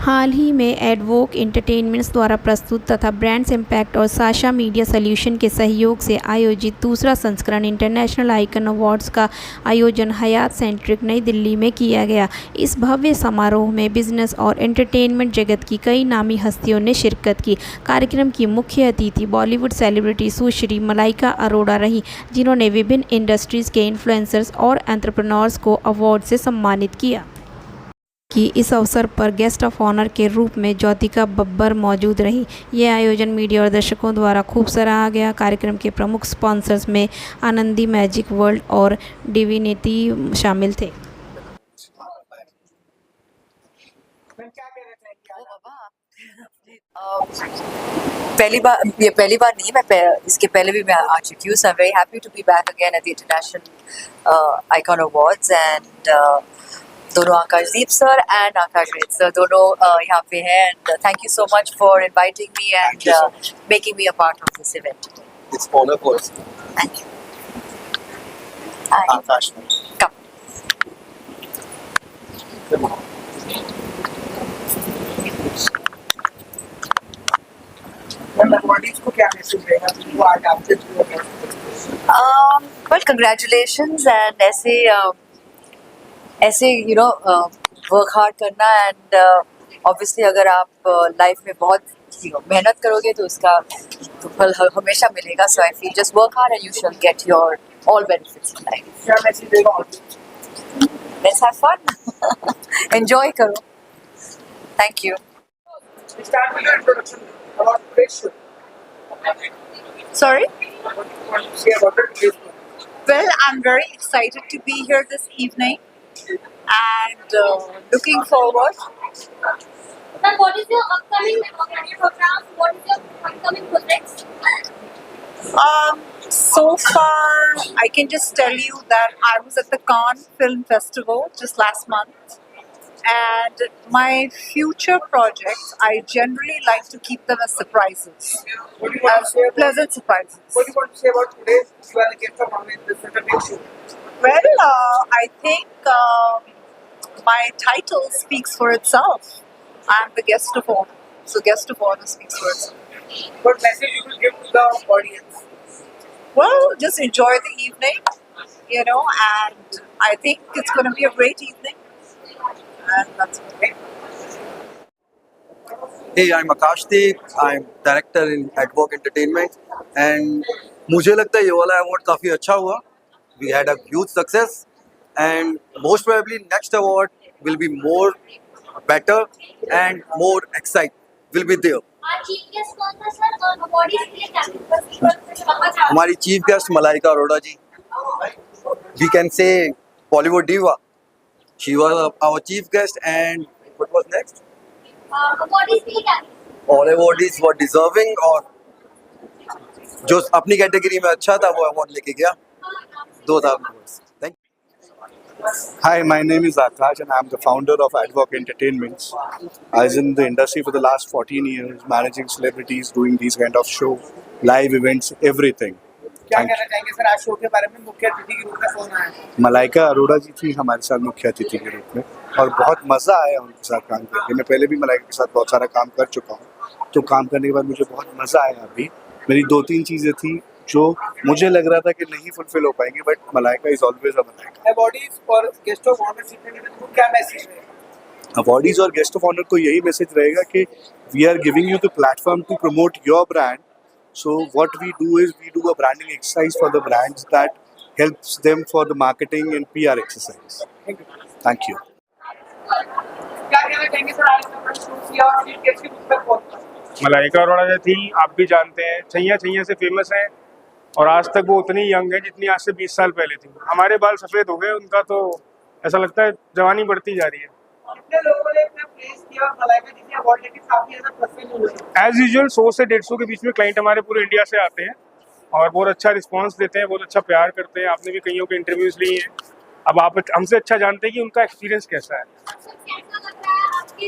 हाल ही में ad hoc entertainments द्वारा प्रस्तुत तथा ब्रांड्स इम्पैक्ट और साशा मीडिया सॉल्यूशन के सहयोग से आयोजित दूसरा संस्करण इंटरनेशनल आइकन अवार्ड्स का आयोजन हयात सेंट्रिक नई दिल्ली में किया गया। इस भव्य समारोह में बिजनेस और एंटरटेनमेंट जगत की कई नामी हस्तियों ने शिरकत की। कार्यक्रम की मुख्य अतिथि बॉलीवुड सेलिब्रिटी सुश्री मलाइका अरोड़ा रही, जिन्होंने विभिन्न इंडस्ट्रीज़ के इन्फ्लुएंसर्स और एंटरप्रेन्योर्स को अवार्ड से सम्मानित किया। कि इस अवसर पर गेस्ट ऑफ ऑनर के रूप में ज्योतिका बब्बर मौजूद रही। यह आयोजन मीडिया और दर्शकों द्वारा खूब सराहा गया। कार्यक्रम के प्रमुख स्पॉन्सर्स में आनंदी मैजिक वर्ल्ड और डिविनिटी शामिल थे। पहली बार नहीं, मैं इसके पहले भी मैं आ चुकी हूँ। So I am very happy to be back again at the international icon awards and दोनों Akashdeep sir and Akash sir दोनों यहाँ पे हैं and thank you so much for inviting me and making me a part of this event. It's honor for us. Thank you. Hi Akash come. को क्या message रहेगा वो आज आपसे वेल कंग्रेचुलेशंस एंड ऐसे यू नो वर्क हार्ड करना and obviously अगर आप लाइफ में बहुत मेहनत करोगे तो उसका तो फल हमेशा मिलेगा। So I feel just work hard and you shall get your all benefits in life. क्या मैसेज देगा लेट्स हैव फन, एंजॉय करो। Thank you. Start with introduction about today's show. Sorry? What do you want to say about today's show? Well, I'm very excited to be here this evening and looking forward. Ma'am, what is your upcoming programs? What is your upcoming projects? So far, I can just tell you that I was at the Cannes Film Festival just last month, and my future projects, I generally like to keep them as surprises, What do you want to say about pleasant surprises. What do you want to say about today? You are the guest of honor in this entertainment show. Well, I think my title speaks for itself. I'm the guest of honor, so guest of honor speaks for itself. What message you will give to the audience? Well, just enjoy the evening, you know, and I think it's going to be a great evening. And that's it. Hey, I'm Akashdeep. I'm director in Advoc Entertainment, and मुझे लगता है ये वाला award काफी अच्छा हुआ. We had a huge success, and most probably next award will be more better and more exciting. Will be there. Our chief guest कौन था sir? और awardees के लिए क्या हमारी chief guest Malaika Arora ji. We can say Bollywood diva. She was our chief guest, and what was next? awardees के लिए क्या? All awardees were deserving, और जो अपनी कैटेगरी में अच्छा था वो अवार्ड लेके गया. Those are the words. Thank you. Hi, my name is Akash and I'm the founder of Advoc Entertainments. I was in the industry for the last 14 years, managing celebrities, doing these kind of show, live events, everything. क्या Thank कहना चाहेंगे sir आज show के बारे में? मुख्य अतिथि के रूप में कौन आया? मलाइका अरोड़ा जी थी हमारे साथ मुख्य अतिथि के रूप में और बहुत मज़ा आया उनके साथ काम करके. मैं पहले भी मलाइका के साथ बहुत सारा काम कर चुका हूँ, तो काम करने के बाद मुझे बहुत मज़ा आया. अभी मेरी 2-3 चीज़ें थी जो मुझे लग रहा था कि नहीं फुलफिल हो पाएंगी, but Malaika is always a Malaika. Awardees और गेस्ट ऑफ ऑनर सीखने के लिए उनको क्या मैसेज रहेगा? अवार्डीज और गेस्ट ऑफ ऑनर को यही मैसेज रहेगा कि we are giving you the platform to promote your brand. So what we do is we do a branding exercise for the brands that helps them for the marketing and PR exercise. Thank you. क्या कहना चाहेंगे sir आज का show किया और chief guest के रूप में कौन था? मलाइका अरोड़ा जो थी, आप भी जानते हैं, छैया छैया से फेमस है और आज तक वो उतनी यंग है जितनी आज से 20 साल पहले थी. हमारे बाल सफ़ेद हो गए, उनका तो ऐसा लगता है जवानी बढ़ती जा रही है. कितने लोगों ने अपना प्लेस किया और मलाइका जी ने अवार्ड लेके काफी ज्यादा प्रसन्न हुए? एज यूजुअल 100 से 150 के बीच में क्लाइंट हमारे पूरे इंडिया से आते हैं और बहुत अच्छा रिस्पांस देते हैं, बहुत अच्छा प्यार करते हैं. आपने भी कईयों के इंटरव्यूज लिए हैं. अब आप हमसे अच्छा जानते हैं कि उनका एक्सपीरियंस कैसा है. कैसा लग रहा है आपके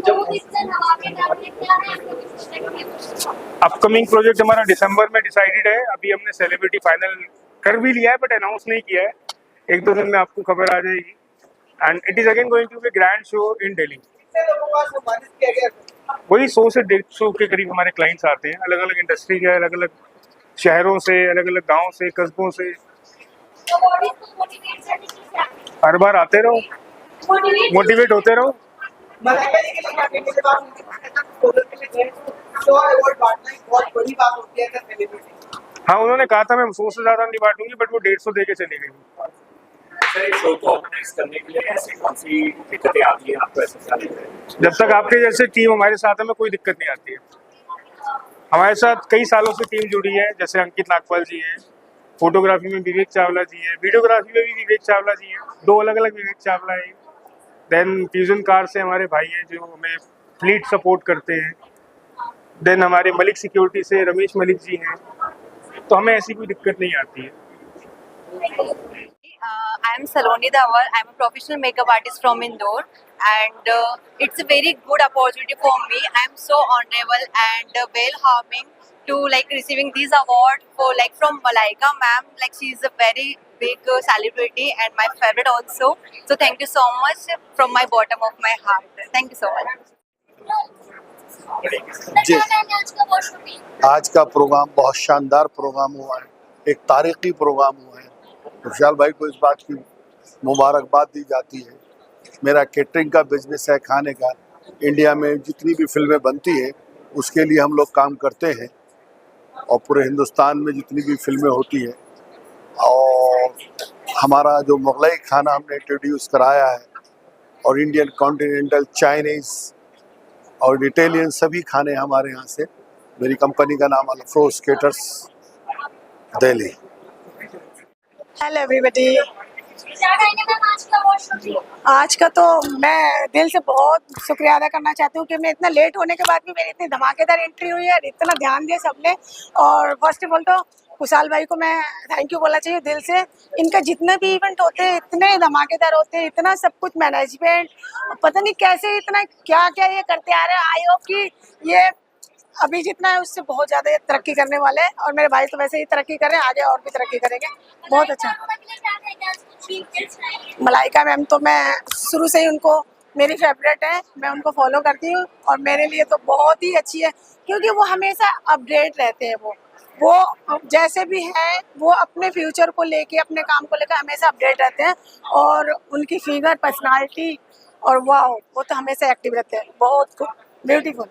जो पिक्चर हवा में डाल रहे क्या है आपके प्रोजेक्ट? अपकमिंग प्रोजेक्ट हमारा दिसंबर में डिसाइडेड है. अभी हमने सेलिब्रिटी फाइनल कर भी लिया है बट अनाउंस नहीं किया है. 1-2 दिन में आपको खबर आ जाएगी. And it is again going to be a grand show in Delhi. कितने लोगों को सम्मानित किया गया? वही 100 से 150 के करीब हमारे क्लाइंट्स आते हैं, अलग अलग इंडस्ट्री के, अलग अलग शहरों से, अलग अलग गाँव से, कस्बों से। अवार्ड को मोटिवेट करने के लिए क्या करें? हर बार आते रहो, मोटिवेट होते रहो। मलाइका जी के लिए क्या कहेंगे? जब आप उनके सोलर के लिए गए तो अवार्ड बांटना एक बहुत बड़ी बात होती है सेलिब्रिटी। हाँ, उन्होंने कहा था मैं 100 से ज्यादा नहीं बांटूंगी, बट वो 150 दे के चली गई। सर, शो को ऑर्गेनाइज करने के लिए ऐसी कौन सी दिक्कतें आती हैं आपको? ऐसा क्या लगता है? जब तक आपके जैसे टीम हमारे साथ है, में कोई दिक्कत नहीं आती है। हमारे साथ कई सालों से टीम जुड़ी है, जैसे अंकित नागपाल जी हैं, फोटोग्राफी में विवेक चावला जी हैं, वीडियोग्राफी में भी विवेक चावला जी हैं, 2 अलग अलग विवेक चावला हैं। देन फ्यूजन कार से हमारे भाई हैं जो हमें फ्लीट सपोर्ट करते हैं। देन हमारे मलिक सिक्योरिटी से रमेश मलिक जी हैं, तो हमें ऐसी कोई दिक्कत नहीं आती है। I am Saloni Dawar. I am a professional makeup artist from Indore, and it's a very good opportunity for me. I am so honorable and well harming to like receiving these awards for like from Malaika ma'am. Like she is a very big celebrity and my favorite also. So thank you so much from my bottom of my heart. Thank you so much. जी। क्या कहेंगे आज का award shooting? आज का programme बहुत शानदार programme हुआ है, एक तारीखी प्रोग्राम हुआ है। विशाल भाई को इस बात की मुबारकबाद दी जाती है। मेरा केटरिंग का बिजनेस है, खाने का। इंडिया में जितनी भी फिल्में बनती है उसके लिए हम लोग काम करते हैं, और पूरे हिंदुस्तान में जितनी भी फिल्में होती है, और हमारा जो मुगलई खाना हमने इंट्रोड्यूस कराया है, और इंडियन कॉन्टिनेंटल, चाइनीज़ और इटालियन सभी खाने हमारे यहाँ से। मेरी कंपनी का नाम Alfroz caterers, Delhi. Hello everybody. क्या कहेंगे मैम आज का अवार्ड शूटिंग? आज का तो मैं दिल से बहुत शुक्रिया अदा करना चाहती हूँ कि मैं इतना लेट होने के बाद भी मेरी इतनी धमाकेदार एंट्री हुई है, इतना ध्यान दिया सबने। और फर्स्ट ऑफ ऑल तो कुशाल भाई को मैं थैंक यू बोलना चाहिए दिल से। इनका जितने भी इवेंट होते हैं इतने धमाकेदार होते हैं, इतना सब कुछ मैनेजमेंट, पता नहीं कैसे इतना क्या क्या ये करते आ रहे हैं। आई होप कि ये अभी जितना है उससे बहुत ज़्यादा ये तरक्की करने वाले हैं, और मेरे भाई तो वैसे ही तरक्की कर रहे हैं, आगे और भी तरक्की करेंगे। बहुत अच्छा। मलाइका मैम तो मैं शुरू से ही उनको, मेरी फेवरेट है, मैं उनको फॉलो करती हूँ, और मेरे लिए तो बहुत ही अच्छी है क्योंकि वो हमेशा अपडेट रहते हैं। वो जैसे भी हैं वो अपने फ्यूचर को लेके, अपने काम को लेकर हमेशा अपडेट रहते हैं, और उनकी फिगर, पर्सनालिटी और वाह, वो तो हमेशा एक्टिव रहते हैं। बहुत ब्यूटीफुल।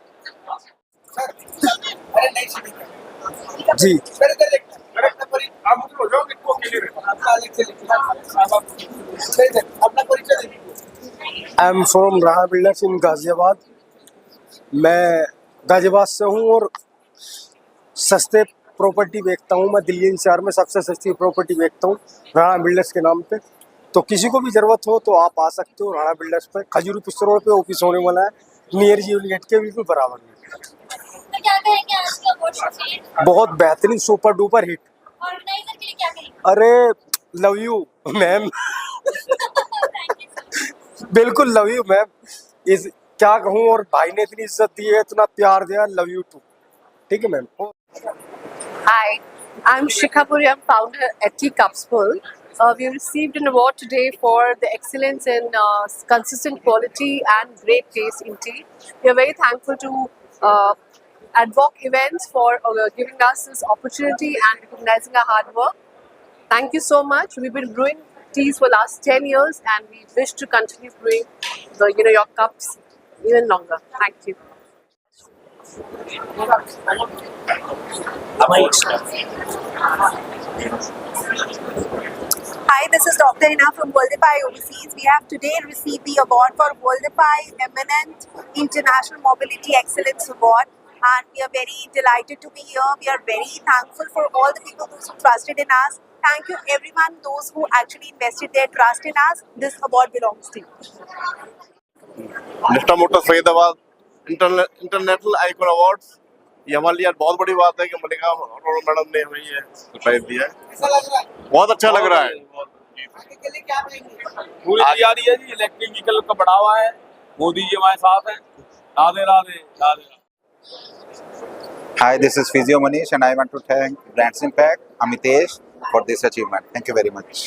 जी, I am from Rana builders in Ghaziabad. मैं गाजियाबाद से हूँ और सस्ते प्रॉपर्टी बेचता हूँ। मैं दिल्ली एनसीआर में सबसे सस्ती प्रॉपर्टी बेचता हूँ राणा बिल्डर्स के नाम पे। तो किसी को भी ज़रूरत हो तो आप आ सकते हो राणा बिल्डर्स पे। खजूरी पिस्तर रोड पे ऑफिस होने वाला है, नियर जीवन गेट के बिल्कुल बराबर में। तो क्या कहेंगे आज का अवार्ड शूटिंग? बहुत बेहतरीन, सुपर डुपर हिट। ऑर्गेनाइजर के लिए क्या कहेंगे? अरे लव यू मैम। बिल्कुल लव यू मैम। इस क्या कहूँ, और भाई ने इतनी इज्जत दी है, इतना प्यार दिया, लव यू टू। ठीक है ma'am. Hi, I'm Shikha Puri. I'm founder at Tea Cups Full. We received an award today for the excellence in consistent quality and great taste in tea. We are very thankful to Advoc Events for giving us this opportunity and recognizing our hard work. Thank you so much. We've been brewing teas for the last 10 years and we wish to continue brewing your cups even longer. Thank you. Hi, this is Dr. Hina from Worldify Overseas. We have today received the award for Worldify Eminent International Mobility Excellence Award, and we are very delighted to be here. We are very thankful for all the people who trusted in us. Thank you everyone, those who actually invested their trust in us. This award belongs to you. Nifta motors Faridabad international icon awards, ये हमारे लिए बहुत बड़ी बात है कि मलिका madam ने हमें ये प्राइज दिया है। बहुत अच्छा लग रहा है। पूरी तैयारी है जी, इलेक्ट्रिक व्हीकल का बढ़ावा है, मोदी जी हमारे साथ हैं। Radhe Radhe Radhe. Hi, this is Physio Manish and I want to thank Brands Impact, Amitesh for this achievement. Thank you very much.